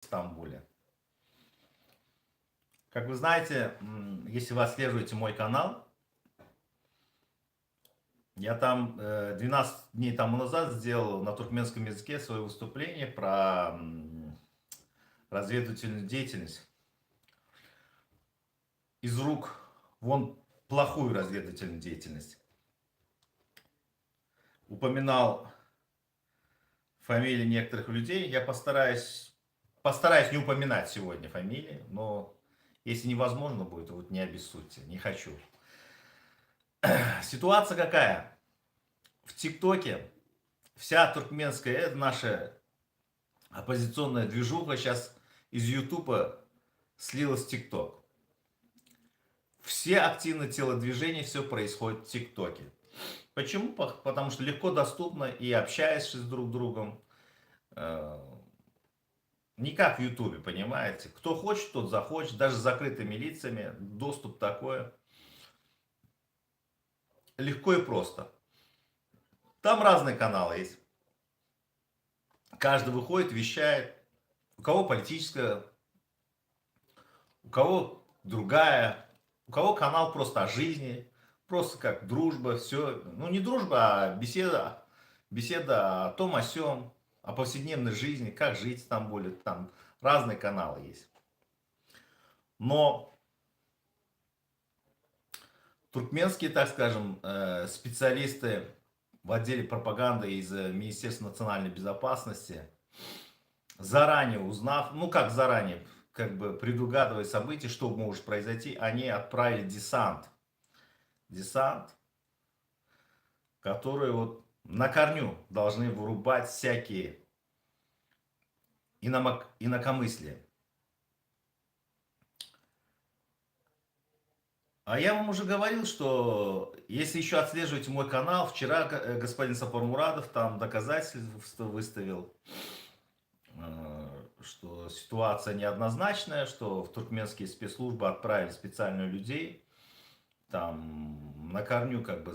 Стамбуле. Как вы знаете, если вы отслеживаете мой канал, я там 12 дней тому назад сделал на туркменском языке свое выступление про разведывательную деятельность. Из рук вон плохую разведывательную деятельность. Упоминал фамилии некоторых людей. Я постараюсь не упоминать сегодня фамилии, но если невозможно будет, вот не обессудьте, не хочу. Ситуация какая? В ТикТоке вся туркменская, наша оппозиционная движуха сейчас из Ютуба слилась в ТикТок. Все активные телодвижения, все происходит в ТикТоке. Почему? Потому что легко доступно и общаешься с друг другом. Не как в Ютубе, понимаете? Кто хочет, тот захочет. Даже с закрытыми лицами доступ такой. Легко и просто. Там разные каналы есть. Каждый выходит, вещает. У кого политическая, у кого другая, у кого канал просто о жизни, просто как дружба, все. Ну не дружба, а беседа о том, о сём, о повседневной жизни, как жить в Стамбуле. Там разные каналы есть. Но туркменские, так скажем, специалисты в отделе пропаганды из Министерства национальной безопасности, заранее узнав, ну как заранее, как бы предугадывая события, что может произойти, они отправили десант. Десант, которые вот на корню должны вырубать всякие инакомыслия. А я вам уже говорил, что если еще отслеживаете мой канал, вчера господин Сапармурадов там доказательства выставил, что ситуация неоднозначная, что в туркменские спецслужбы отправили специально людей, там на корню как бы,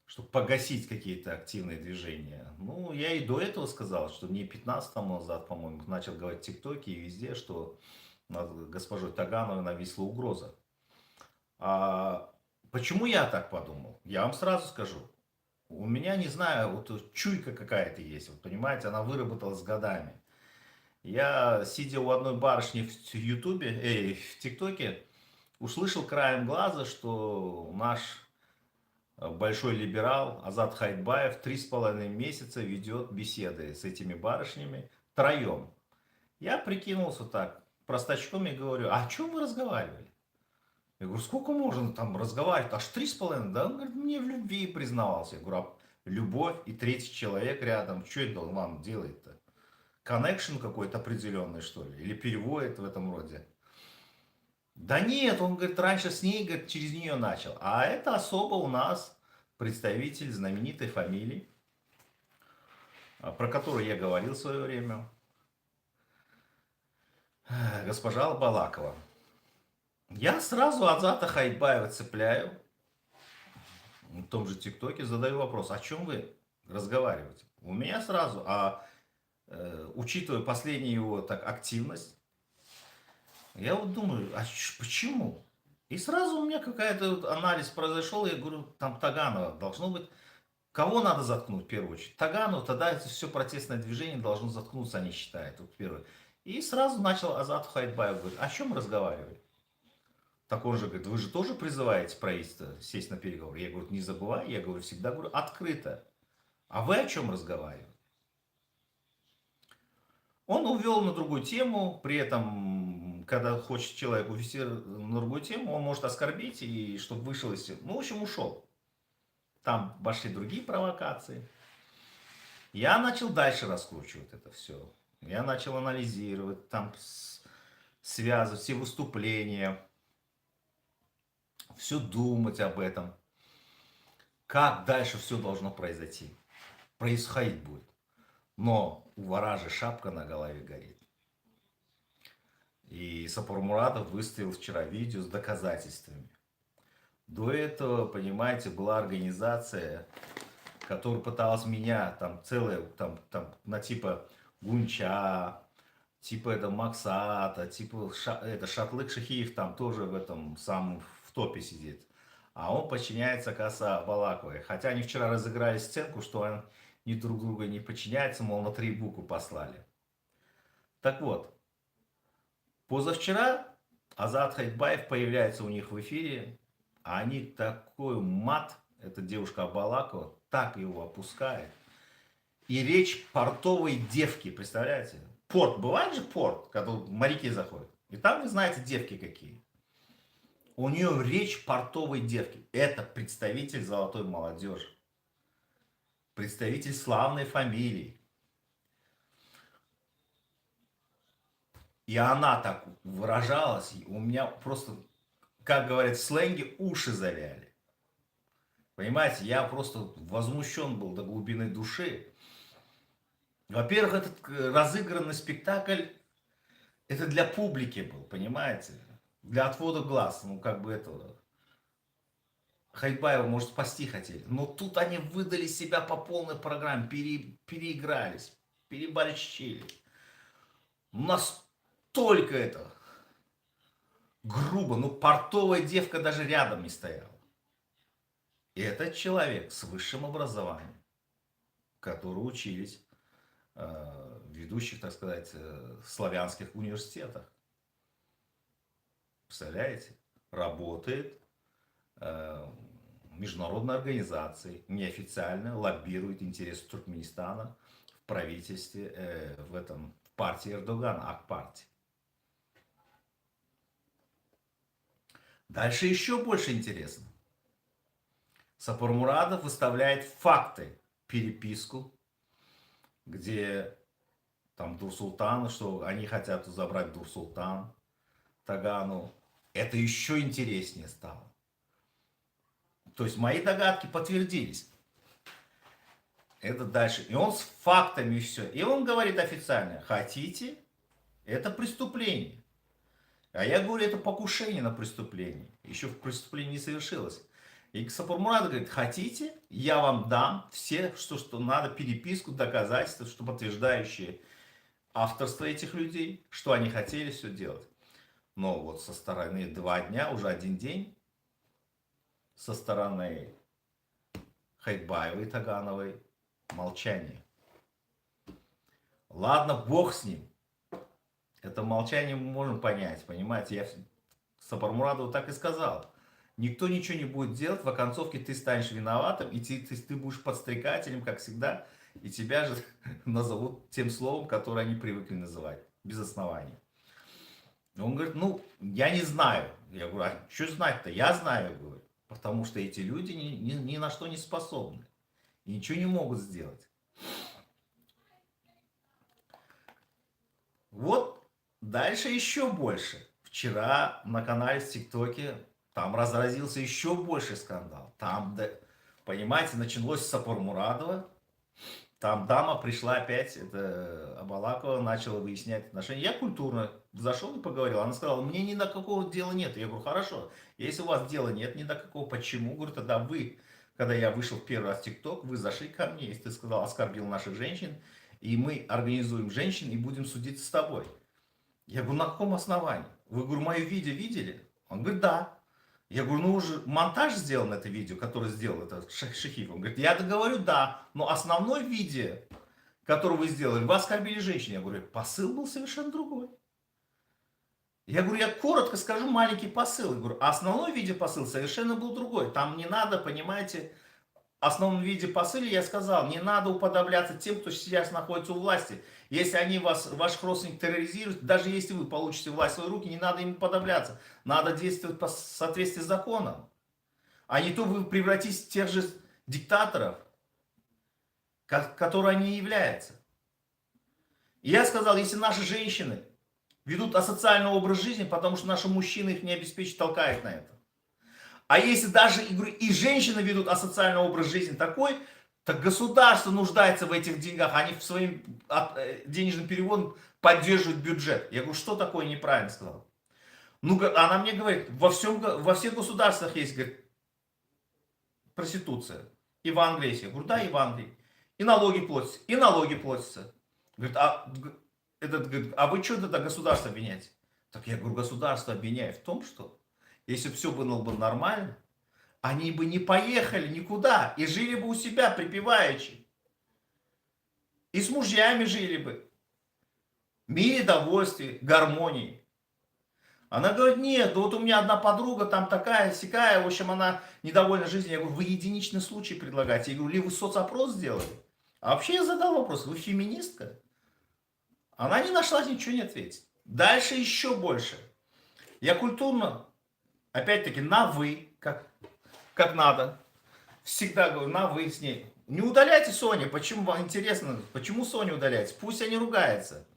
чтобы погасить какие-то активные движения. Ну, я и до этого сказал, что мне 15 тому назад, по-моему, начал говорить в ТикТоке и везде, что над госпожой Тагановой нависла угроза. А почему я так подумал? Я вам сразу скажу. У меня, не знаю, вот чуйка какая-то есть, вот понимаете, она выработалась с годами. Я, сидя у одной барышни в Ютубе, в ТикТоке, услышал краем глаза, что наш большой либерал Азат Хайдбаев 3,5 месяца ведет беседы с этими барышнями втроем. Я прикинулся так, простачком и говорю, а о чем вы разговаривали? Я говорю, сколько можно там разговаривать? Аж 3,5. Да, он говорит, мне в любви признавался. Я говорю, а любовь и третий человек рядом, что это вам делает-то? Коннекшн какой-то определенный, что ли? Или переводит в этом роде? Да нет, он говорит, раньше с ней, говорит, через нее начал. А это особо у нас представитель знаменитой фамилии, про которую я говорил в свое время, госпожа Балакова. Я сразу Азата Хайдбаева цепляю, в том же ТикТоке задаю вопрос, о чем вы разговариваете? У меня сразу, учитывая последнюю его так активность, я вот думаю, почему? И сразу у меня какая-то вот анализ произошел, я говорю, там Таганова должно быть, кого надо заткнуть в первую очередь? Таганова, тогда это все протестное движение должно заткнуться, они считают, вот первое. И сразу начал Азат Хайдбаев говорить, о чем разговаривали? Так он же говорит, вы же тоже призываете правительство сесть на переговоры? Я говорю, не забывай, я говорю, всегда говорю открыто. А вы о чем разговариваете? Он увел на другую тему, при этом, когда хочет человек увести на другую тему, он может оскорбить, и чтобы вышел из... Ну, в общем, ушел. Там пошли другие провокации. Я начал дальше раскручивать это все. Я начал анализировать, там связывать все выступления, все думать об этом. Как дальше все должно произойти. Происходить будет. Но у вора же шапка на голове горит. И Сапармурадов выставил вчера видео с доказательствами. До этого, понимаете, была организация, которая пыталась меня, там целая, там на типа Гунча, типа это Максата, типа это Шатлык Шахиев там тоже в этом самом в топе сидит. А он подчиняется Каса Балаковой. Хотя они вчера разыграли сценку, что они друг друга не подчиняются, мол, на 3 буквы послали. Так вот, позавчера Азат Хайдбаев появляется у них в эфире, а они такой мат, эта девушка Абалакова, так его опускает. И речь портовой девки, представляете? Порт, бывает же порт, когда моряки заходят. И там, вы знаете, девки какие. У нее речь портовой девки. Это представитель золотой молодежи. Представитель славной фамилии. И она так выражалась, и у меня просто, как говорят в сленге, уши завяли. Понимаете, я просто возмущен был до глубины души. Во-первых, этот разыгранный спектакль, это для публики был, понимаете? Для отвода глаз, ну как бы этого. Хайдбаева, может, спасти хотели. Но тут они выдали себя по полной программе, переигрались, переборщили. Настолько это грубо, ну портовая девка даже рядом не стояла. И этот человек с высшим образованием, которые учились в ведущих, так сказать, славянских университетах. Представляете? Работает в международной организации, неофициально лоббирует интересы Туркменистана в правительстве, в этом в партии Эрдогана, Ак-партии. Дальше еще больше интересно. Сапармурадов выставляет факты, переписку, где там Дурсултана, что они хотят забрать Дурсултан, Тагану. Это еще интереснее стало. То есть мои догадки подтвердились. Это дальше. И он с фактами все. И он говорит официально, хотите, это преступление. А я говорю, это покушение на преступление. Еще в преступлении не совершилось. И Сапармурад говорит, хотите, я вам дам все, что надо, переписку, доказательства, что подтверждающие авторство этих людей, что они хотели все делать. Но вот со стороны 2 дня, уже 1 день, со стороны Хайдбаевой и Тагановой молчание. Ладно, бог с ним. Это молчание мы можем понять, понимаете? Я Сапармурадову так и сказал. Никто ничего не будет делать, в оконцовке ты станешь виноватым, и ты будешь подстрекателем, как всегда, и тебя же назовут тем словом, которое они привыкли называть, без оснований. Он говорит, ну, я не знаю. Я говорю, а что знать-то? Я знаю, говорю, потому что эти люди ни на что не способны. И ничего не могут сделать. Вот дальше еще больше. Вчера на канале в ТикТоке там разразился еще больше скандал. Там, понимаете, началось с Сапармурадова. Там дама пришла опять, это Абалакова, начала выяснять отношения. Я культурно зашел и поговорил. Она сказала, мне ни до какого дела нет. Я говорю, хорошо, если у вас дела нет, ни до какого, почему? Говорю, тогда вы, когда я вышел в первый раз в ТикТок, вы зашли ко мне, если ты сказал, оскорбил наших женщин, и мы организуем женщин и будем судиться с тобой. Я говорю, на каком основании? Вы, говорю, мое видео видели? Он говорит, да. Я говорю, ну уже монтаж сделан это видео, которое сделал этот Шахиев. Он говорит, я говорю, да, но основное видео, которое вы сделали, вы оскорбили женщин. Я говорю, посыл был совершенно другой. Я говорю, я коротко скажу маленький посыл. Я говорю, а основной видеопосыл совершенно был другой. Там не надо, понимаете, основном виде посыле я сказал, не надо уподобляться тем, кто сейчас находится у власти. Если они ваших родственников терроризируют, даже если вы получите власть в свои руки, не надо им уподобляться. Надо действовать по соответствии с законом. А не то вы превратитесь в тех же диктаторов, которые они и являются. И я сказал, если наши женщины ведут асоциальный образ жизни, потому что наши мужчины их не обеспечат, толкают на это. А если даже и женщины ведут асоциальный образ жизни такой, так государство нуждается в этих деньгах, они в своим денежным переводом поддерживают бюджет. Я говорю, что такое неправильно сказал? Ну, она мне говорит, во всех государствах есть, говорит, проституция. И в Англии есть. Я говорю, да, и в Англии. И налоги платятся. И налоги платятся. Говорит, этот говорит, а вы что тогда государство обвиняете? Так я говорю, государство обвиняет в том, что если все было бы нормально, они бы не поехали никуда и жили бы у себя припеваючи. И с мужьями жили бы. В мире, довольстве, гармонии. Она говорит, нет, вот у меня одна подруга там такая, сякая, в общем, она недовольна жизнью. Я говорю, вы единичный случай предлагаете. Я говорю, ли вы соцопрос сделали? А вообще я задал вопрос, вы феминистка? Она не нашла ничего не ответить. Дальше еще больше. Я культурно, опять-таки, на вы, как надо. Всегда говорю, на вы с ней. Не удаляйте Соню. Почему вам интересно, почему Соню удаляете? Пусть они ругаются.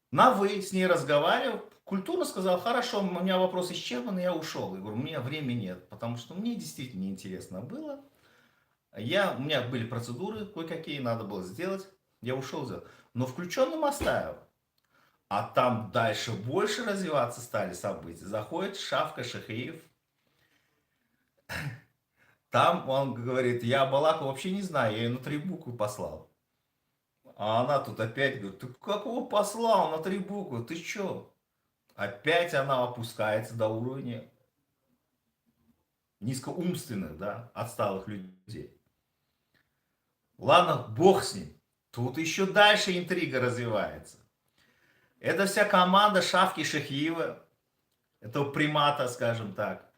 На вы с ней разговаривал. Культурно сказал, хорошо, у меня вопрос исчерпан, я ушел. Я говорю, у меня времени нет, потому что мне действительно неинтересно было. У меня были процедуры кое-какие, надо было сделать. Я ушел, сделал. Но включенным оставил. А там дальше больше развиваться стали события. Заходит Шавка Шахиев. Там он говорит, я Балаку вообще не знаю, я ее на 3 буквы послал. А она тут опять говорит, ты какого послал на 3 буквы, ты чё? Опять она опускается до уровня низкоумственных, да, отсталых людей. Ладно, бог с ним. Тут еще дальше интрига развивается. Это вся команда Шавки Шахиева, этого примата, скажем так,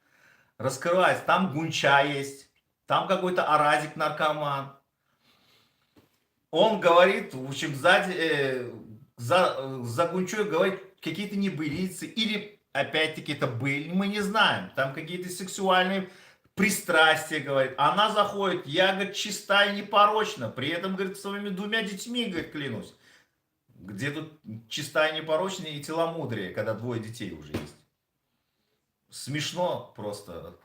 раскрывается. Там Гунча есть, там какой-то Аразик наркоман. Он говорит, в общем, за Гунчой говорит какие-то небылицы. Или, опять-таки, это были, мы не знаем. Там какие-то сексуальные пристрастия, говорит. Она заходит, я, говорит, чиста и непорочна. При этом, говорит, своими 2 детьми, говорит, клянусь. Где тут чиста и непорочная и целомудрие, когда 2 детей уже есть. Смешно просто.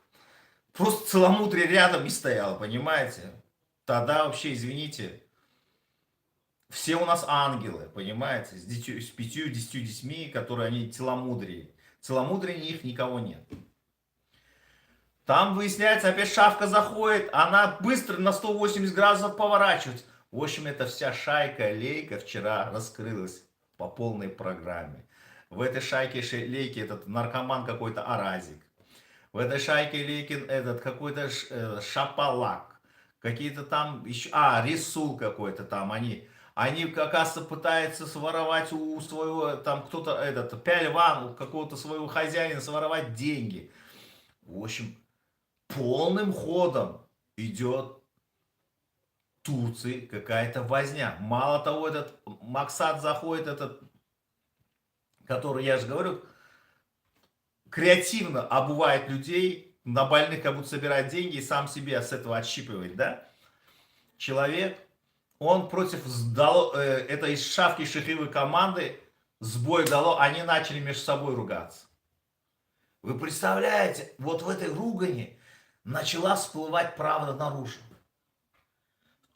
Просто целомудрие рядом не стояло, понимаете? Тогда вообще, извините, все у нас ангелы, понимаете? С 5-10 детьми, которые они целомудрие. Целомудрия них никого нет. Там выясняется, опять Шавка заходит, она быстро на 180 градусов поворачивается. В общем, эта вся шайка-лейка вчера раскрылась по полной программе. В этой шайке-лейке этот наркоман какой-то Аразик. В этой шайке-лейке этот какой-то Шапалак. Какие-то там еще... Рисул какой-то там. Они, оказывается, пытаются своровать у своего... Там кто-то этот... Пяльван у какого-то своего хозяина своровать деньги. В общем, полным ходом идет Турции какая-то возня. Мало того, этот Максат заходит, этот, который, я же говорю, креативно обувает людей, на больных как будто собирает деньги и сам себе с этого отщипывает, да? Человек, он против этой Шавки Шахиевой команды сбой дало, они начали между собой ругаться. Вы представляете, вот в этой ругани начала всплывать правда наружу.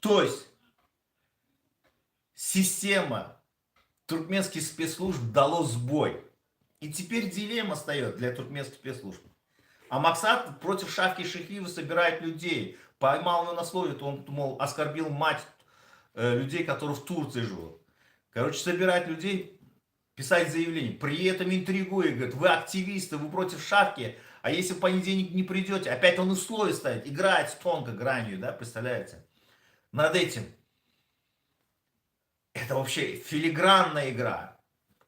То есть система туркменских спецслужб дало сбой. И теперь дилемма встает для туркменских спецслужб. А Максат против Шавки Шахиева собирает людей. Поймал его на слове, то он, мол, оскорбил мать людей, которые в Турции живут. Короче, собирать людей, писать заявление. При этом интригует, говорит, вы активисты, вы против Шавки, а если в понедельник не придете, опять он условия ставит, играет с тонкой гранью, да, представляете? Над этим. Это вообще филигранная игра.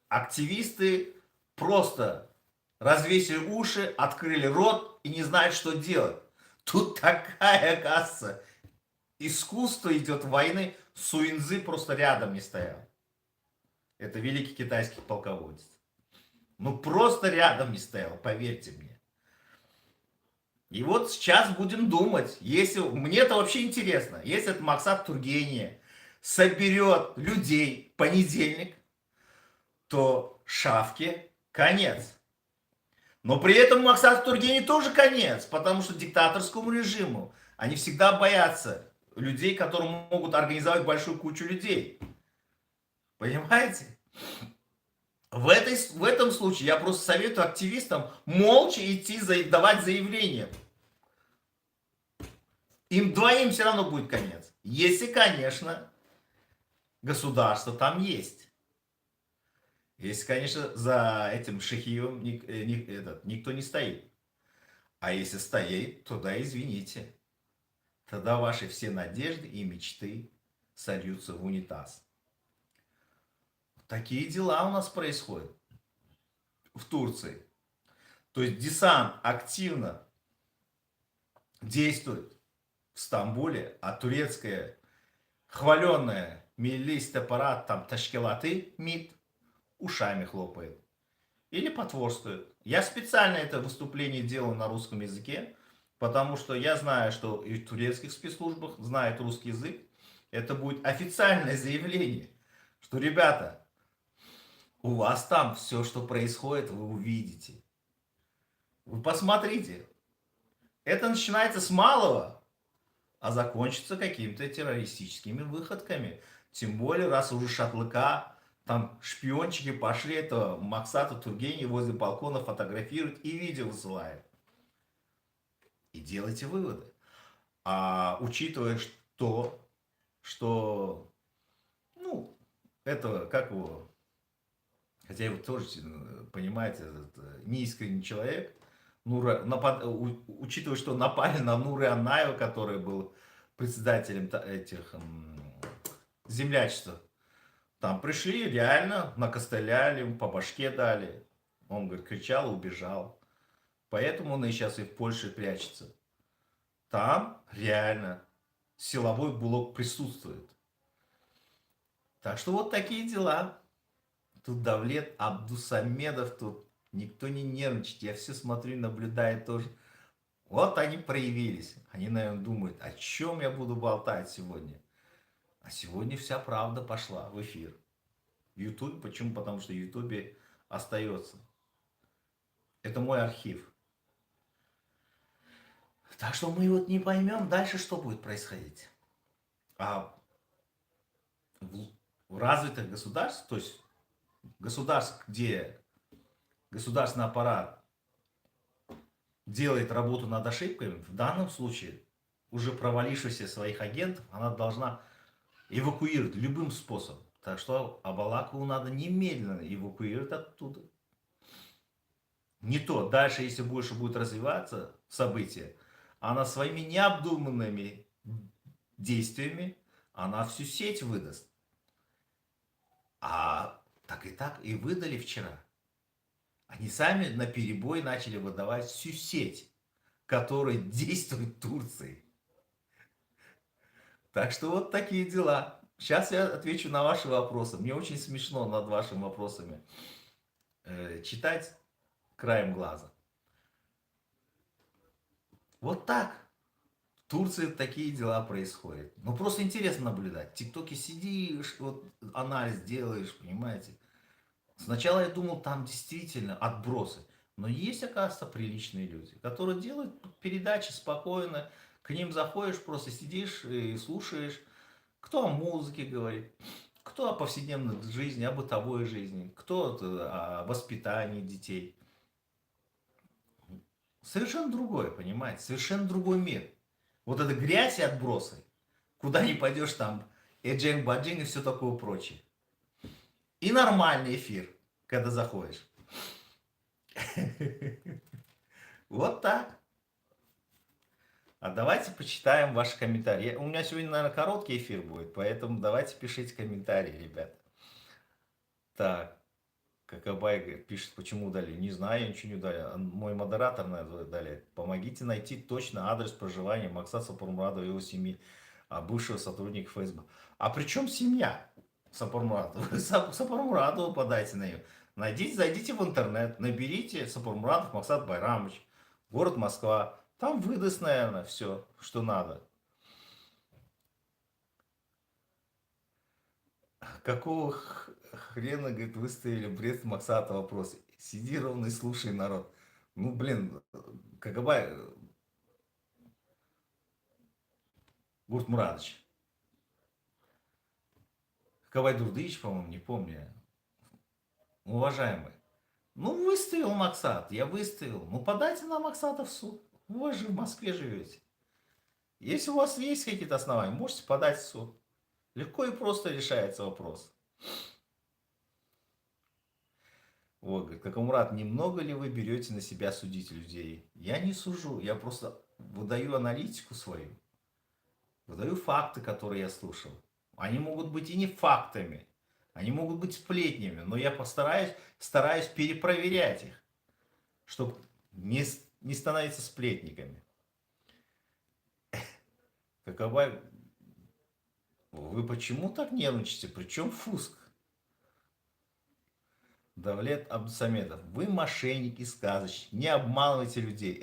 Активисты просто развесили уши, открыли рот и не знают, что делать. Тут такая, оказывается, искусство идет войны. Суинзы просто рядом не стоял. Это великий китайский полководец. Ну просто рядом не стоял, поверьте мне. И вот сейчас будем думать, если мне это вообще интересно, если этот Максат Тургения соберет людей в понедельник, то Шавке конец. Но при этом Максату Тургеневу тоже конец, потому что диктаторскому режиму они всегда боятся людей, которые могут организовать большую кучу людей. Понимаете? В этом случае я просто советую активистам молча идти давать заявление. Им двоим все равно будет конец. Если, конечно, государство там есть. Если, конечно, за этим шахием никто не стоит. А если стоит, то да, извините. Тогда ваши все надежды и мечты сольются в унитаз. Такие дела у нас происходят в Турции. То есть десант активно действует в Стамбуле, а турецкая хваленная милист аппарат там Ташкелаты МИД ушами хлопает. Или потворствует. Я специально это выступление делал на русском языке, потому что я знаю, что и в турецких спецслужбах знают русский язык. Это будет официальное заявление, что, ребята, у вас там все, что происходит, вы увидите. Вы посмотрите. Это начинается с малого, а закончится какими-то террористическими выходками. Тем более, раз уже шатлыка, там шпиончики пошли этого Максата Тургенева возле балкона фотографируют и видео высылают. И делайте выводы. А учитывая что, ну, это, как его, хотя его тоже, понимаете, неискренний человек, учитывая, что напали на Нуры Аннаева, который был председателем этих землячества, там пришли, реально накостыляли, по башке дали. Он, говорит, кричал, убежал. Поэтому он и сейчас и в Польше прячется. Там реально силовой блок присутствует. Так что вот такие дела. Тут Давлет Абдусамедов, тут никто не нервничает. Я все смотрю, наблюдаю тоже. Вот они проявились. Они, наверное, думают, о чем я буду болтать сегодня. А сегодня вся правда пошла в эфир. В YouTube. Почему? Потому что в YouTube остается. Это мой архив. Так что мы вот не поймем дальше, что будет происходить. А в развитых государствах, то есть государств, где государственный аппарат делает работу над ошибками, в данном случае уже провалившихся своих агентов, она должна эвакуировать любым способом. Так что Абалакову надо немедленно эвакуировать оттуда. Не то, дальше, если больше будет развиваться события, она своими необдуманными действиями, она всю сеть выдаст. А так и выдали вчера. Они сами наперебой начали выдавать всю сеть, которая действует в Турции. Так что вот такие дела. Сейчас я отвечу на ваши вопросы. Мне очень смешно над вашими вопросами читать краем глаза. Вот так. В Турции такие дела происходят. Ну просто интересно наблюдать. В ТикТоке сидишь, вот анализ делаешь, понимаете. Сначала я думал, там действительно отбросы. Но есть, оказывается, приличные люди, которые делают передачи спокойно. К ним заходишь, просто сидишь и слушаешь, кто о музыке говорит, кто о повседневной жизни, о бытовой жизни, кто о воспитании детей. Совершенно другое, понимаете? Совершенно другой мир. Вот эта грязь и отбросы, куда не пойдешь, там эджен, баджин и все такое прочее. И нормальный эфир, когда заходишь. Вот так. А давайте почитаем ваши комментарии. У меня сегодня, наверное, короткий эфир будет, поэтому давайте пишите комментарии, ребята. Так, Какабай пишет, почему удалили. Не знаю, я ничего не удалил. Мой модератор, наверное, удаляет. Помогите найти точно адрес проживания Максата Сапармурадова и его семьи, бывшего сотрудника ФСБ. А при чем семья Сапармурадова? Вы Сапармурадову подайте на нее. Зайдите в интернет, наберите Сапармурадов Максат Байрамович, город Москва. Там выдаст, наверное, все, что надо. Какого хрена, говорит, выставили бред Максата вопрос? Сиди ровно и слушай, народ. Ну, блин, Кагабай, Гурт Мурадович. Кагабай Дурдыевич, по-моему, не помню. Уважаемый. Ну, выставил Максат, я выставил. Ну, подайте на Максата в суд. Вы же в Москве живете. Если у вас есть какие-то основания, можете подать в суд. Легко и просто решается вопрос. Вот, говорит, Какомурат, немного ли вы берете на себя судить людей? Я не сужу, я просто выдаю аналитику свою, выдаю факты, которые я слушал. Они могут быть и не фактами, они могут быть сплетнями, но я стараюсь перепроверять их, чтобы не становиться сплетниками. Какова... Вы почему так нервничаете? Причем фуск? Давлет Абдусамедов. Вы мошенники, сказочники. Не обманывайте людей.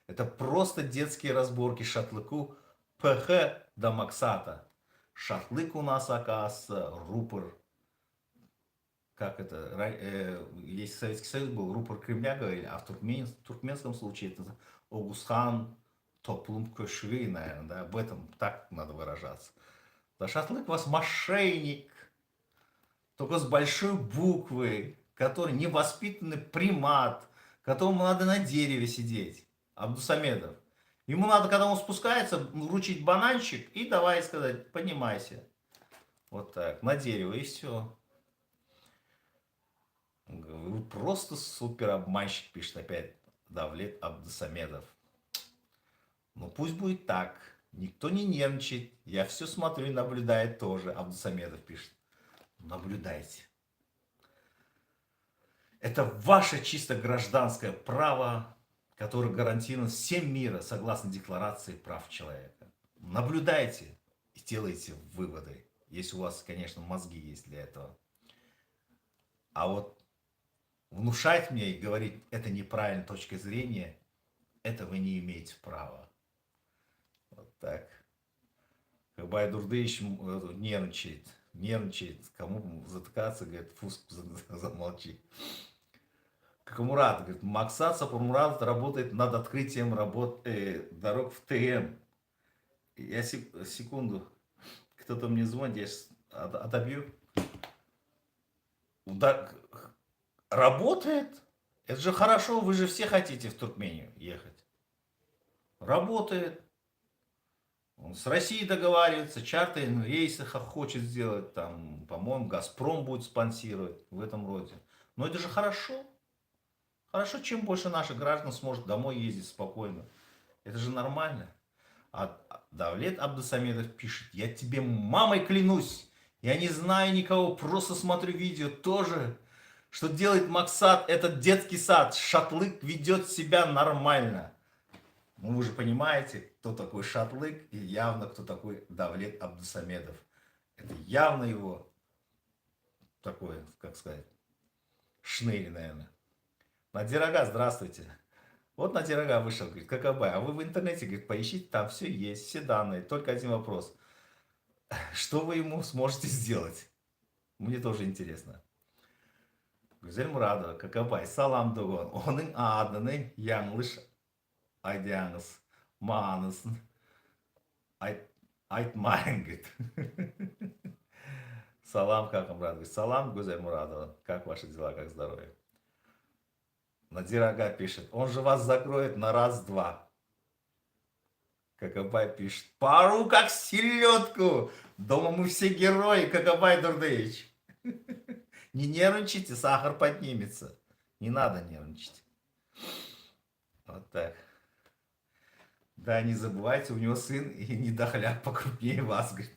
Это просто детские разборки шатлыку ПХ до Максата. Шатлык у нас, оказывается, рупор. Как это? Если Советский Союз был, рупор Кремля говорили, а в туркменском случае это Огусхан Топлум Кошви, наверное, да? Об этом так надо выражаться. Да шатлык у вас мошенник. Только с большой буквы, который невоспитанный примат, которому надо на дереве сидеть, Абдусамедов. Ему надо, когда он спускается, вручить бананчик и давай сказать, поднимайся. Вот так, на дерево, и все. Вы просто супер обманщик, пишет опять Давлет Абдусамедов. Ну пусть будет так. Никто не нервничает. Я все смотрю и наблюдаю тоже, Абдусамедов пишет. Наблюдайте. Это ваше чисто гражданское право, которое гарантировано всем мира согласно Декларации прав человека. Наблюдайте и делайте выводы, если у вас, конечно, мозги есть для этого. А вот внушать мне и говорить, это неправильная точка зрения, это вы не имеете права. Вот так. Кабай Дурдыевич нервничает. Кому затыкаться, говорит, фуск, замолчи. Какомурат, говорит, Максат Сапурмурат работает над открытием дорог в ТМ. Я секунду, кто-то мне звонит, я сейчас отобью. Работает? Это же хорошо, вы же все хотите в Туркмению ехать. Работает. Он с Россией договаривается, чарты рейсы хочет сделать, там, по-моему, Газпром будет спонсировать в этом роде. Но это же хорошо. Хорошо, чем больше наших граждан сможет домой ездить спокойно. Это же нормально. А Давлет Абдусамедов пишет, я тебе мамой клянусь, я не знаю никого, просто смотрю видео тоже, что делает Максат, этот детский сад, шатлык ведет себя нормально. Ну вы же понимаете, кто такой шатлык и явно кто такой Давлет Абдусамедов. Это явно его такой, как сказать, шнырь, наверное. Надирага, здравствуйте. Вот Надирага вышел, говорит, Какабай, а вы в интернете, говорит, поищите, там все есть, все данные. Только один вопрос. Что вы ему сможете сделать? Мне тоже интересно. Güzel Muradova, Какабай, салам дугон. Onun adını yanlış aytdığınız ma'nısını айтмайын, говорит. Салам, как вам рад? Салам, Гузель Мурадова. Как ваши дела, как здоровье? Надир Ага пишет, он же вас закроет на раз-два. Какабай пишет, пару как селедку. Дома мы все герои, Какабай Дурдыевич. Не нервничайте, сахар поднимется. Не надо нервничать. Вот так. Да, не забывайте, у него сын и недохляк покрупнее вас, говорит.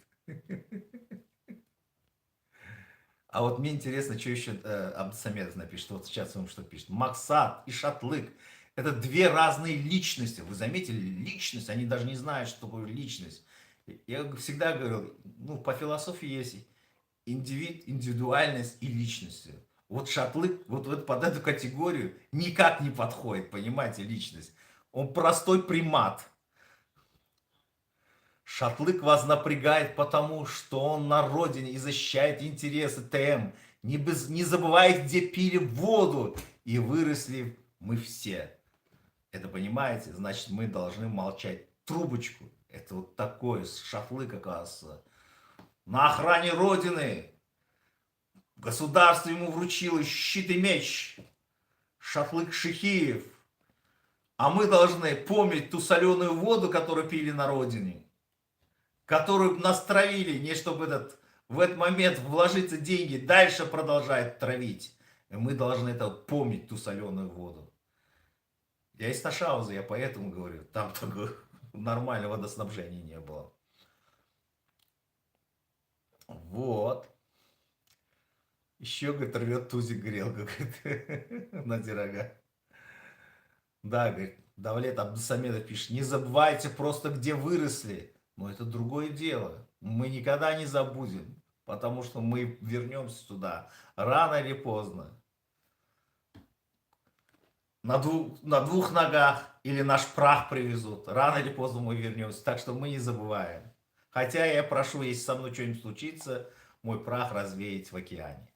А вот мне интересно, что еще Абдусамедов напишет. Вот сейчас он что пишет. Максат и Шатлык. Это две разные личности. Вы заметили? Личность. Они даже не знают, что такое личность. Я всегда говорил, ну, по философии есть индивидуальность и личность. Вот Шатлык вот под эту категорию никак не подходит, понимаете, личность. Он простой примат. Шатлык вас напрягает, потому что он на родине и защищает интересы ТМ. Не забывайте, где пили воду и выросли мы все. Это понимаете? Значит, мы должны молчать. Трубочку. Это вот такой шатлык, оказывается. На охране родины. Государство ему вручило щит и меч. Шатлык Шихиев. А мы должны помнить ту соленую воду, которую пили на родине, которую нас травили, не чтобы в этот момент вложиться деньги, дальше продолжать травить. И мы должны это помнить, ту соленую воду. Я из Ташауза, я поэтому говорю, там только нормального водоснабжения не было. Вот. Еще, говорит, рвет тузик грелка, говорит, на дорога. Да, говорит, Давлет Абдусамедов пишет, не забывайте просто, где выросли. Но это другое дело. Мы никогда не забудем, потому что мы вернемся туда рано или поздно. На двух ногах или наш прах привезут. Рано или поздно мы вернемся. Так что мы не забываем. Хотя я прошу, если со мной что-нибудь случится, мой прах развеять в океане.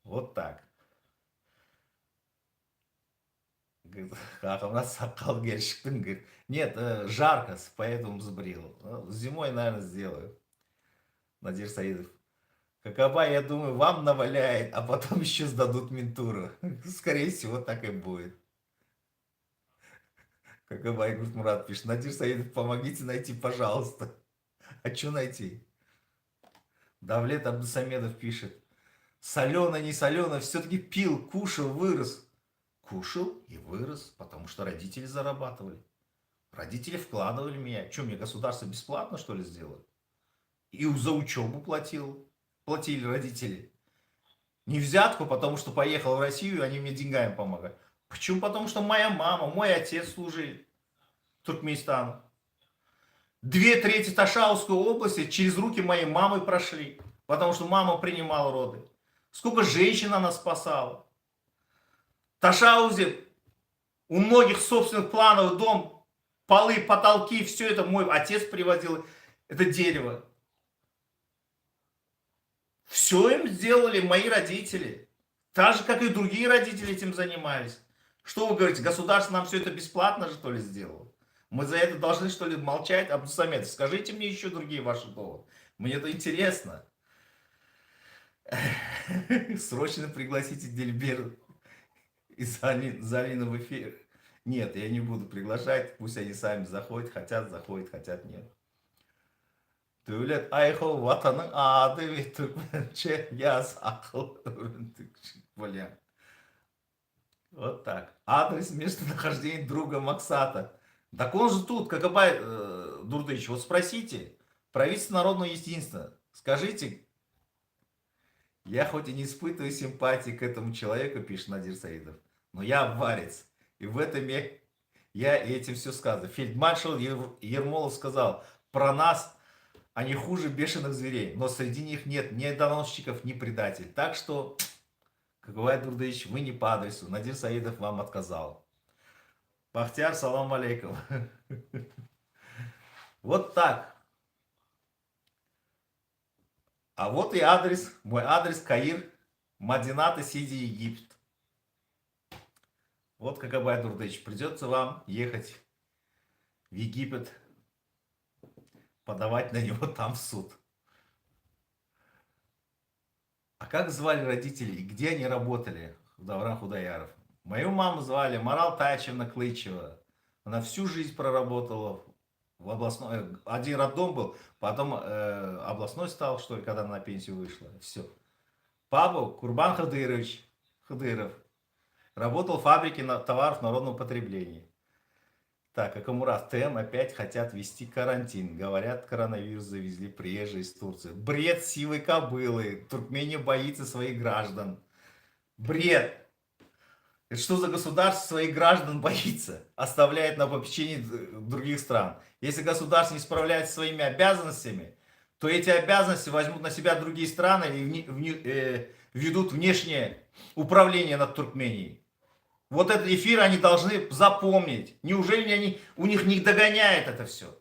Вот так. Говорит, как у нас сакал гельшиктың, говорит. Нет, жарко, поэтому сбрил. Ну, зимой, наверное, сделаю. Надир Саидов. Какова, я думаю, вам наваляет, а потом еще сдадут ментуру. Скорее всего, так и будет. Какова, Игорь Мурат пишет. Надир Саидов, помогите найти, пожалуйста. А что найти? Давлет Абдусамедов пишет. Солено, не солено, все-таки пил, кушал, вырос. Кушал и вырос, потому что родители зарабатывали. Родители вкладывали в меня. Что, мне государство бесплатно, что ли, сделает? И за учебу платили родители. Не взятку, потому что поехал в Россию, и они мне деньгами помогают. Почему? Потому что моя мама, мой отец служили в Туркменистану. 2/3 Ташаускской области через руки моей мамы прошли, потому что мама принимала роды. Сколько женщин она спасала. В Ташаузе у многих собственных планов дом, полы, потолки, все это мой отец приводил, это дерево. Все им сделали мои родители. Так же, как и другие родители этим занимались. Что вы говорите, государство нам все это бесплатно, что ли, сделало? Мы за это должны, что ли, молчать? Абдусамед, скажите мне еще другие ваши доводы. Мне это интересно. Срочно пригласите Дельбер и Залина в эфир. Нет, я не буду приглашать. Пусть они сами заходят, хотят, нет. Devlet ayxıl vatanın adı ve Türkmençe yaz akıl. Бля. Вот так. Адрес местонахождения друга Максата. Так он же тут, Какабай Дурдыч. Вот спросите, правительство народного единства. Скажите, я хоть и не испытываю симпатии к этому человеку, пишет Надир Саидов, но я аварец. И в этом я этим все сказано. Фельдмаршал Ермолов сказал, про нас они хуже бешеных зверей, но среди них нет ни доносчиков, ни предателей. Так что, как говорит Дурдыч, вы не по адресу. Надир Саидов вам отказал. Бахтияр, салам алейкум. Вот так. А вот и адрес. Мой адрес Каир, Мадинат, Сиди, Египет. Вот как Абай Дурдыч. Придется вам ехать в Египет, подавать на него там в суд. А как звали родителей и где они работали? Давран Худаяров. Мою маму звали Марал Тайчевна Клычева. Она всю жизнь проработала в областной. Один роддом был, потом областной стал, что ли, когда она на пенсию вышла. Все. Папа Курбан Хадыров. Работал в фабрике товаров народного потребления. Так, Акамурат, ТМ опять хотят ввести карантин. Говорят, коронавирус завезли приезжие из Турции. Бред сивой кобылы. Туркмения боится своих граждан. Бред. Это что за государство своих граждан боится? Оставляет на попечении других стран. Если государство не справляется со своими обязанностями, то эти обязанности возьмут на себя другие страны и ведут внешнее управление над Туркменией. Вот этот эфир они должны запомнить. Неужели у них не догоняет это все?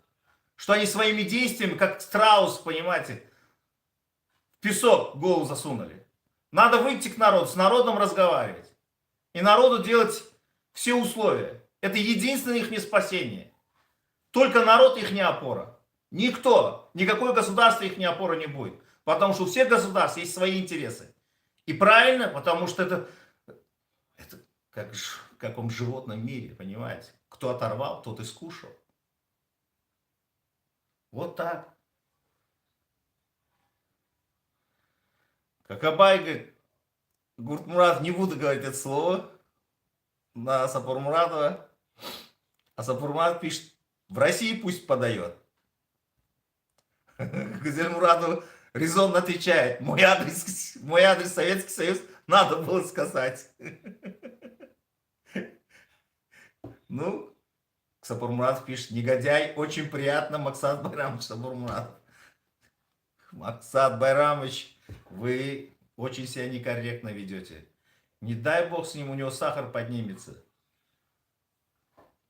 Что они своими действиями, как страус, понимаете, в песок голову засунули. Надо выйти к народу, с народом разговаривать. И народу делать все условия. Это единственное их спасение. Только народ их не опора. Никто, никакое государство их не опора не будет. Потому что у всех государств есть свои интересы. И правильно, потому что это каком животном мире, понимаете? Кто оторвал, тот и скушал. Вот так. Как Абай говорит, Гуртмурат, не буду говорить это слово на Сапармуратова, а Сапармурат пишет, в России пусть подает. Гузельмуратов резонно отвечает, мой адрес Советский Союз надо было сказать. Ну, Сапармуратов пишет, негодяй, очень приятно, Максат Байрамович Сапармуратов. Максат Байрамович, вы очень себя некорректно ведете. Не дай бог с ним, у него сахар поднимется.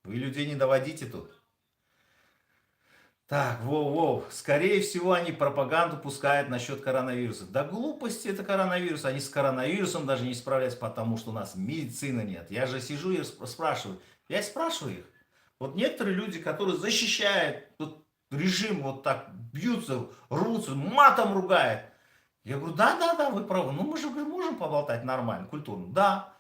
Вы людей не доводите тут. Так, воу-воу, скорее всего, они пропаганду пускают насчет коронавируса. Да глупости это коронавирус, они с коронавирусом даже не справляются, потому что у нас медицины нет. Я же сижу и спрашиваю, я спрашиваю их. Вот некоторые люди, которые защищают тут режим, вот так бьются, рвутся, матом ругают. Я говорю, да, вы правы, ну мы же говорю, можем поболтать нормально, культурно. Да.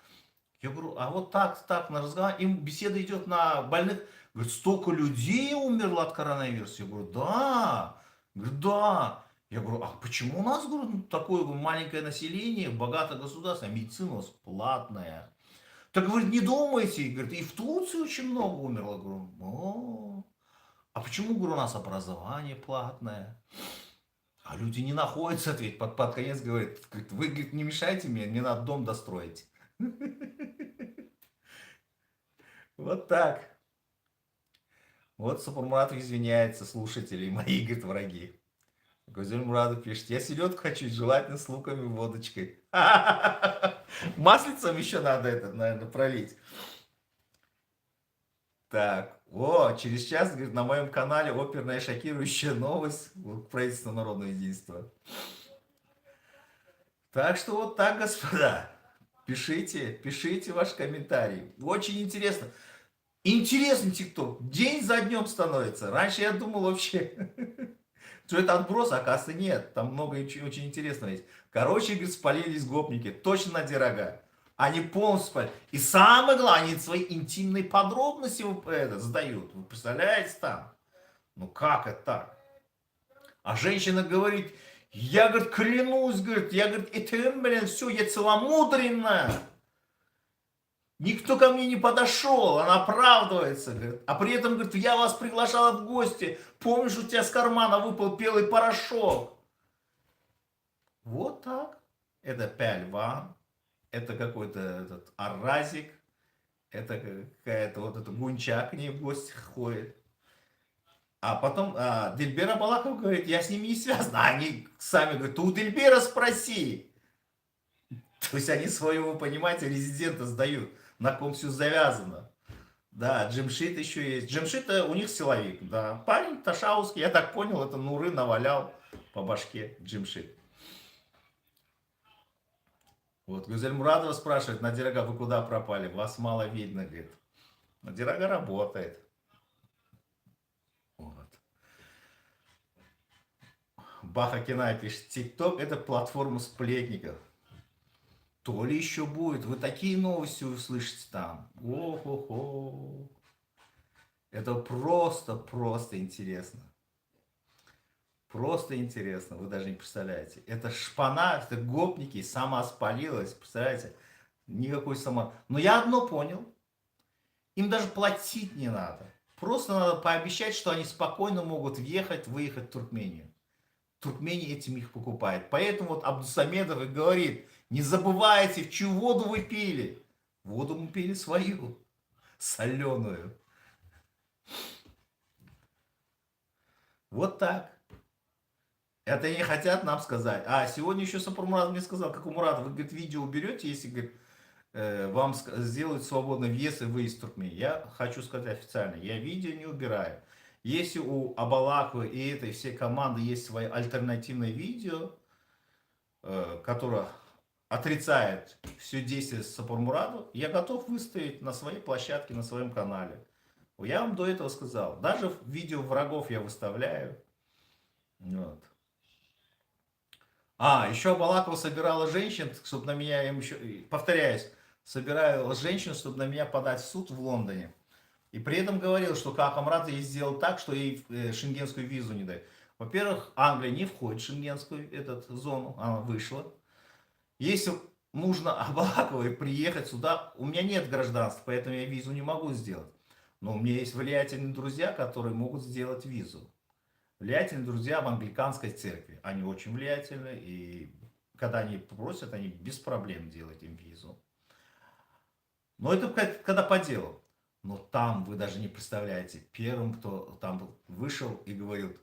Я говорю, а вот так, на разговор, им беседа идет на больных. Говорит, столько людей умерло от коронавируса. Я говорю, да. Говорит, да. Я говорю, а почему у нас, говорю, такое маленькое население, богатое государство, а медицина у нас платная? Так, говорит, не думайте, говорит, и в Турции очень много умерло. Говорю, а почему, говорю, у нас образование платное? А люди не находятся, ответь, под конец говорит, вы, говорит, не мешайте мне надо дом достроить. Вот так. Вот Сапармуратов извиняется, слушатели, мои, говорит, враги. Гузель Мурадов пишет, я селедку хочу, желательно с луком и водочкой. Маслицем еще надо это, наверное, пролить. Так, через час, говорит, на моем канале оперная шокирующая новость правительства Народного единства. Так что вот так, господа. Пишите ваш комментарий. Очень интересно. Интересный ТикТок. День за днем становится. Раньше я думал вообще, что это отброс, а оказывается нет. Там много очень интересного есть. Короче, говорит, спалились гопники. Точно на дорога. Они полностью спалили. И самое главное, они свои интимные подробности сдают. Вы представляете там? Ну как это так? А женщина говорит, я, говорит, клянусь, говорит, я, говорит, это, блин, все, я целомудренная. Никто ко мне не подошел, она оправдывается, говорит. А при этом, говорит, я вас приглашала в гости, помнишь, у тебя с кармана выпал белый порошок. Вот так. Это Пяльван, это какой-то этот Аразик, это какая-то вот эта Гунчак к ней в гости ходит. А потом Дильбер Абалаков говорит, я с ними не связан. А они сами говорят, ты у Дильбера спроси. То есть они своего, понимаете, резидента сдают, на ком все завязано. Да, Джимшит еще есть. Джимшит у них силовик, да. Парень Ташаускый, я так понял, это Нуры навалял по башке Джимшит. Вот, Гузель Мурадова спрашивает, Надирага, вы куда пропали? Вас мало видно, говорит. Надирага работает. Вот. Баха Кинай пишет, ТикТок это платформа сплетников. То ли еще будет, вы такие новости услышите там. О-хо-хо. Это просто интересно. Просто интересно, вы даже не представляете. Это шпана, это гопники, сама спалилась, представляете? Никакой сама. Но я одно понял, им даже платить не надо. Просто надо пообещать, что они спокойно могут въехать, выехать в Туркмению. Туркмения этим их покупает. Поэтому вот Абдусамедов и говорит, не забывайте, в чью воду вы пили. Воду мы пили свою, соленую. Вот так. Это они хотят нам сказать. А сегодня еще Сапармурат мне сказал, как у Мурата, вы, говорит, видео уберете, если, говорит, вам сделают свободный въезд и выезд в Туркмению. Я хочу сказать официально, я видео не убираю. Если у Абалакова и этой всей команды есть свои альтернативные видео, которое отрицает все действие Сапармуратова, я готов выставить на своей площадке, на своем канале. Я вам до этого сказал. Даже видео врагов я выставляю. Вот. Еще Абалакова собирала женщин, чтобы на меня, им еще, повторяюсь, собираю женщину, чтобы на меня подать в суд в Лондоне. И при этом говорил, что Кахамрад ей сделал так, что ей шенгенскую визу не дают. Во-первых, Англия не входит в шенгенскую зону, она вышла. Если нужно Абалаковой приехать сюда, у меня нет гражданства, поэтому я визу не могу сделать. Но у меня есть влиятельные друзья, которые могут сделать визу. Влиятельные друзья в англиканской церкви. Они очень влиятельны, и когда они просят, они без проблем делают им визу. Но это когда по делу. Но там вы даже не представляете, первым, кто там вышел и говорил: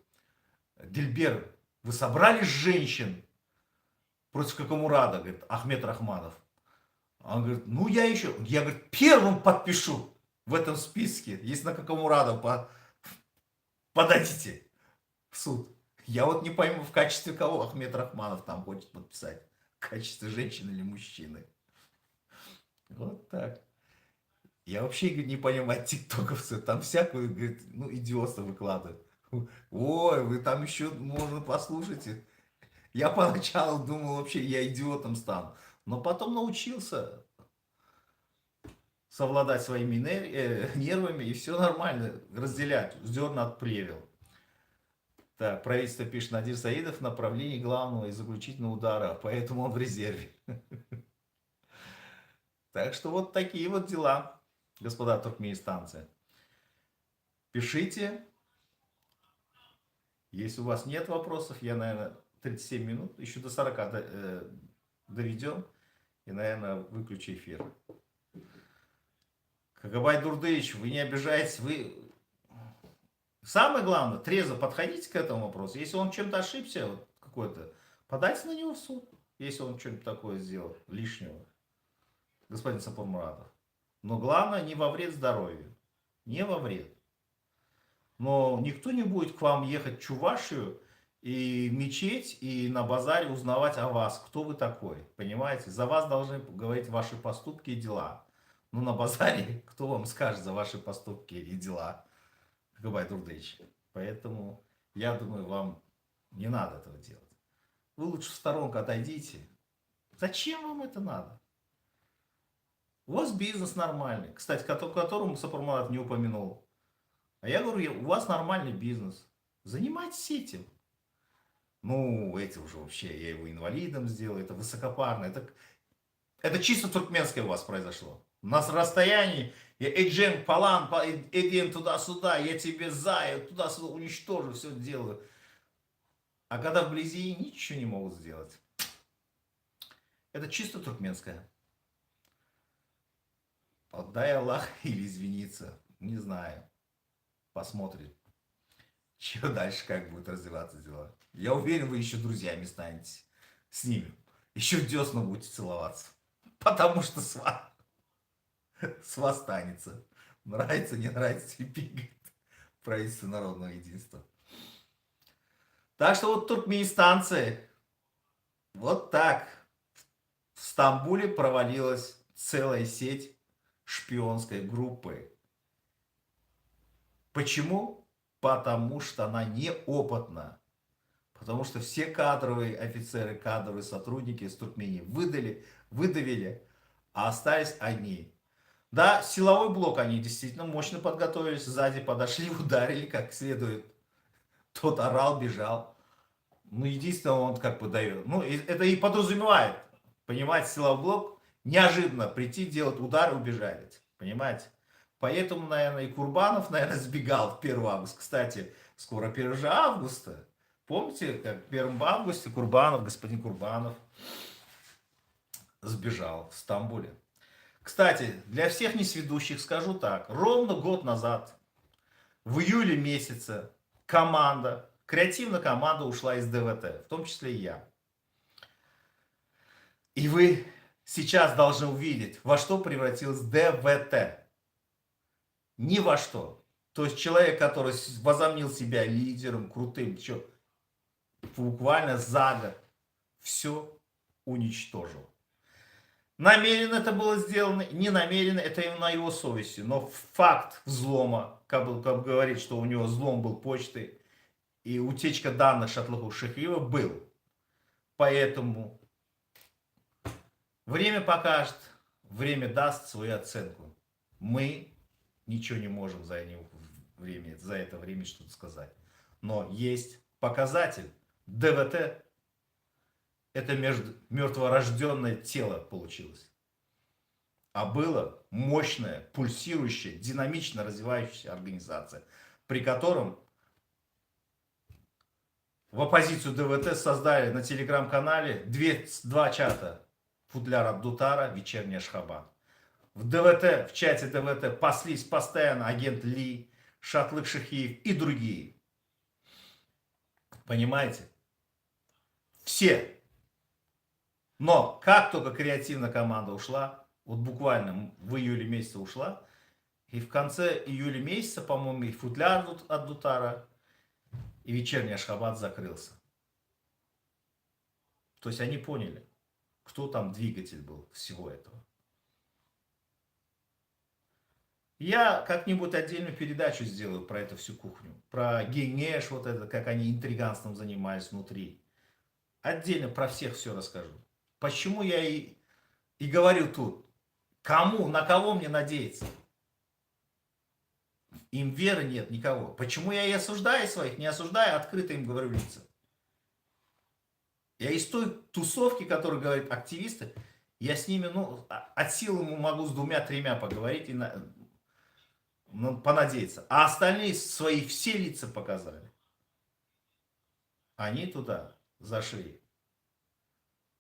Дильбер, вы собрали женщин против Какомурада, говорит, Ахмед Рахманов. Он говорит, ну я, говорит, первым подпишу в этом списке, если на Какомурада подадите в суд. Я вот не пойму, в качестве кого Ахмед Рахманов там хочет подписать. В качестве женщины или мужчины. Вот так. Я вообще, говорит, не понимаю тиктоковцев. Там всякую, говорит, ну, идиотство выкладывают. Ой, вы там еще, можно, послушайте. Я поначалу думал, вообще, я идиотом стану. Но потом научился совладать своими нервами, и все нормально, разделять зерна от плевел. Так, правительство пишет, Надир Саидов в направлении главного и заключительного удара, поэтому он в резерве. Так что вот такие вот дела, господа туркменистанцы. Пишите. Если у вас нет вопросов, я, наверное, 37 минут, еще до 40 доведем, и, наверное, выключу эфир. Кагабай Дурдыевич, вы не обижаетесь, вы... Самое главное, трезво подходите к этому вопросу. Если он чем-то ошибся, вот, какой-то, подайте на него в суд, если он что-нибудь такое сделал лишнего, господин Сапар Муратов. Но главное, не во вред здоровью. Не во вред. Но никто не будет к вам ехать в Чувашию и мечеть, и на базаре узнавать о вас, кто вы такой. Понимаете? За вас должны говорить ваши поступки и дела. Но на базаре кто вам скажет за ваши поступки и дела? Кагабай Дурдыевич. Поэтому я думаю, вам не надо этого делать. Вы лучше в сторонку отойдите. Зачем вам это надо? У вас бизнес нормальный. Кстати, которому Сапар Мурат не упомянул. А я говорю, у вас нормальный бизнес. Занимайтесь этим. Ну, эти уже вообще, я его инвалидом сделаю, это высокопарно. Это чисто туркменское у вас произошло. У нас расстояние, я Эджен Палан, Эден туда-сюда, я тебе я туда-сюда уничтожу, все делаю. А когда вблизи ничего не могут сделать. Это чисто туркменское. Отдай Аллах или извиниться, не знаю. Посмотрим, что дальше, как будет развиваться дела. Я уверен, вы еще друзьями станете с ними. Еще в десну будете целоваться. Потому что с вас станется. Нравится, не нравится, говорит, правительство народного единства. Так что вот туркменистанцы, вот так. В Стамбуле провалилась целая сеть шпионской группы. Почему? Потому что она неопытна. Потому что все кадровые офицеры, кадровые сотрудники из Туркмении выдавили, а остались одни. Да, силовой блок они действительно мощно подготовились, сзади подошли, ударили как следует. Тот орал, бежал. Ну, единственное, он как бы дает. Ну, это и подразумевает, понимаете, силовой блок неожиданно прийти, делать удар и убежать. Понимаете? Поэтому, наверное, и Курбанов, наверное, сбегал в 1 августа. Кстати, скоро 1 же августа. Помните, как в 1 августе господин Курбанов сбежал в Стамбуле. Кстати, для всех несведущих скажу так. Ровно год назад, в июле месяце, креативная команда ушла из ДВТ, в том числе и я. И вы сейчас должны увидеть, во что превратилась ДВТ. Ни во что. То есть человек, который возомнил себя лидером, крутым, буквально за год все уничтожил. Намеренно это было сделано, не намеренно, это на его совести. Но факт взлома, как говорит, что у него взлом был почты и утечка данных Шатлыху Шахиева был. Поэтому время покажет, время даст свою оценку. Мы ничего не можем за это время что-то сказать. Но есть показатель. ДВТ — это мертворожденное тело получилось. А было мощная, пульсирующая, динамично развивающаяся организация, при котором в оппозицию ДВТ создали на телеграм-канале два чата. Футляр Абдутара, Вечерний Ашхабад. В ДВТ, в чате ДВТ паслись постоянно агент Ли, Шатлык Шахиев и другие. Понимаете? Все. Но как только креативная команда ушла, вот буквально в июле месяце ушла, и в конце июля месяца, по-моему, и футляр от Дутара, и Вечерний Ашхабад закрылся. То есть они поняли, кто там двигатель был всего этого. Я как-нибудь отдельную передачу сделаю про эту всю кухню. Про Генеш, вот это, как они интриганством занимались внутри. Отдельно про всех все расскажу. Почему я и говорю тут, кому, на кого мне надеяться? Им веры нет никого. Почему я и осуждаю своих, не осуждаю, открыто им говорю в лица. Я из той тусовки, которую говорят активисты, я с ними, от силы могу с 2-3 поговорить и понадеяться. А остальные свои все лица показали. Они туда зашли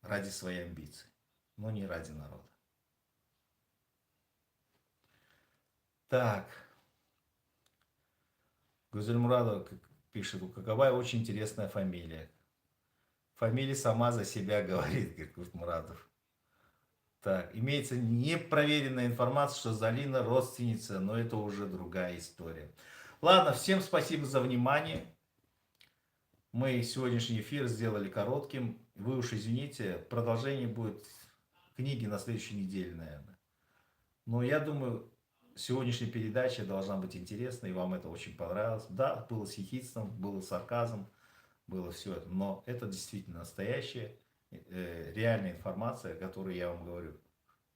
ради своей амбиции, но не ради народа. Так. Гузель Мурадова пишет, у Какабая очень интересная фамилия. Фамилия сама за себя говорит, говорит Мурадов. Так, имеется непроверенная информация, что Залина родственница, но это уже другая история. Ладно, всем спасибо за внимание. Мы сегодняшний эфир сделали коротким. Вы уж извините, продолжение будет книги на следующей неделе, наверное. Но я думаю, сегодняшняя передача должна быть интересной, и вам это очень понравилось. Да, было с ехидством, было сарказм, было все это, но это действительно настоящая, реальная информация, которую я вам говорю,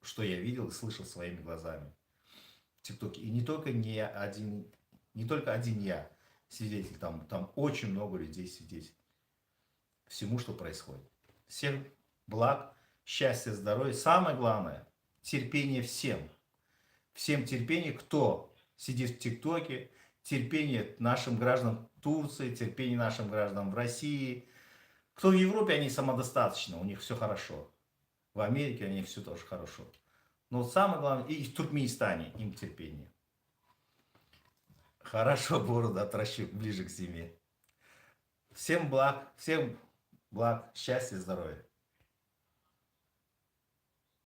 что я видел и слышал своими глазами в ТикТоке. И не только один я свидетель, там очень много людей свидетелей всему, что происходит. Всем благ, счастья, здоровья. Самое главное, терпение всем. Всем терпение, кто сидит в ТикТоке, терпение нашим гражданам Турции, терпение нашим гражданам в России. Кто в Европе, они самодостаточны, у них все хорошо. В Америке они все тоже хорошо. Но самое главное, и в Туркменистане им терпение. Хорошо, бороду отращу ближе к зиме. Всем благ, счастья, здоровья.